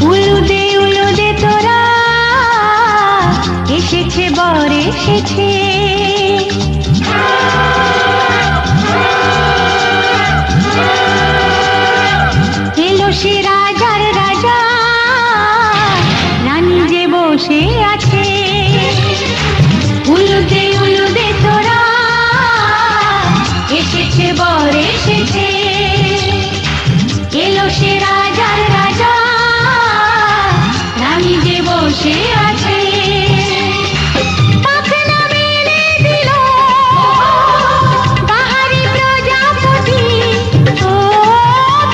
উলুদে তোরা এসেছে বর এসেছে, এলো সে রাজার রাজা, রানী যে বসে আছে। উলুদে তোরা এসেছে বর এসেছে, এলো সে রাজার রাজা, রানী যে বসে আছে। পাখনা মেলে দিল বাহারি প্রজাপতি, ও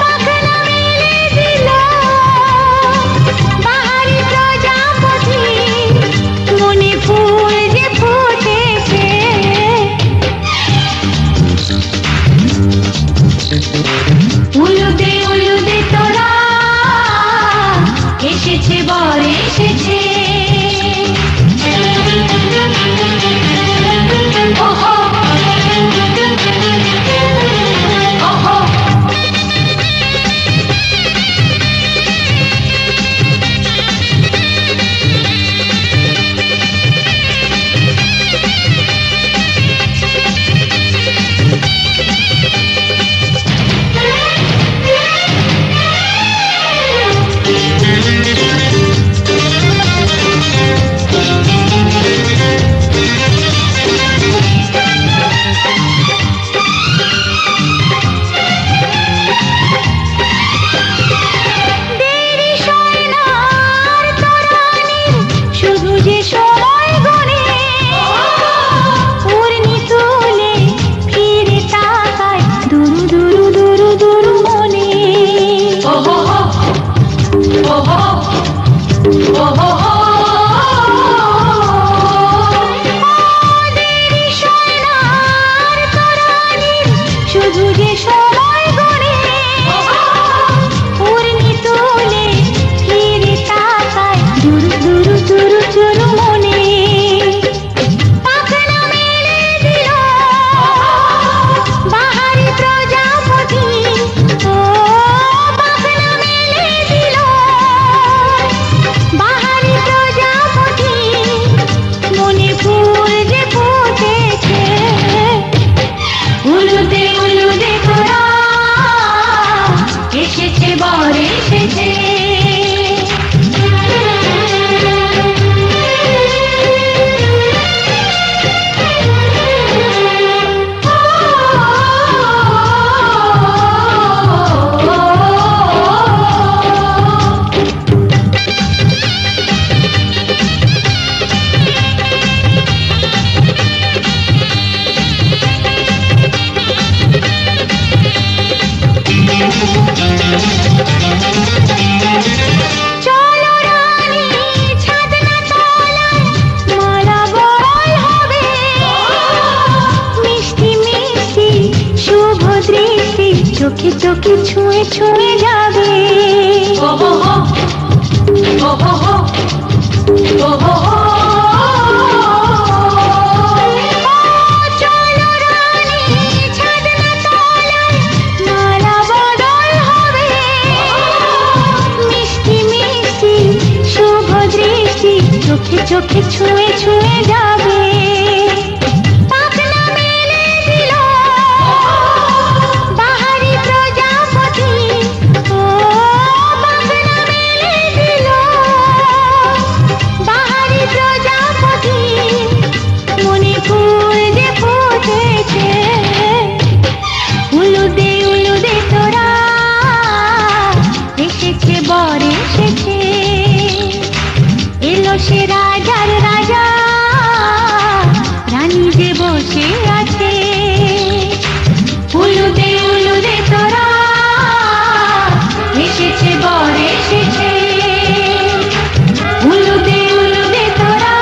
পাখনা মেলে দিল বাহারি প্রজাপতি, মনে ফুল যে ফুটেছে। উলুদে তোরা এসেছে বর এসেছে। ওহো ওহো চোখে চোখে ছুঁয়ে ছুঁয়ে যাবে। ওহো ওহো ওহো চলো রানী ছাদনা তলায় মালা বদল হবে, মিষ্টি মিষ্টি শুভ দৃষ্টি চোখে চোখে ছুঁয়ে ছুঁয়ে যাবে। সে রাজার রাজা, রানী যে বসে আছে। উলুদে তোরা এসেছে বর এসেছে, উলুদে তোরা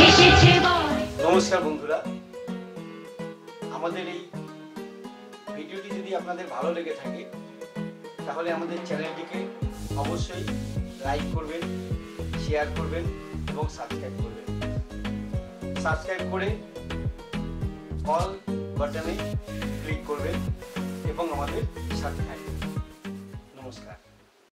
এসেছে বর। নমস্কার বন্ধুরা, আমাদের এই ভিডিওটি যদি আপনাদের ভালো লেগে থাকে তাহলে আমাদের চ্যানেলটিকে অবশ্যই লাইক করবেন, শেয়ার করবেন এবং সাবস্ক্রাইব করবেন। সাবস্ক্রাইব করে অল বাটনে ক্লিক করবেন এবং আমাদের সাথে থাকবেন।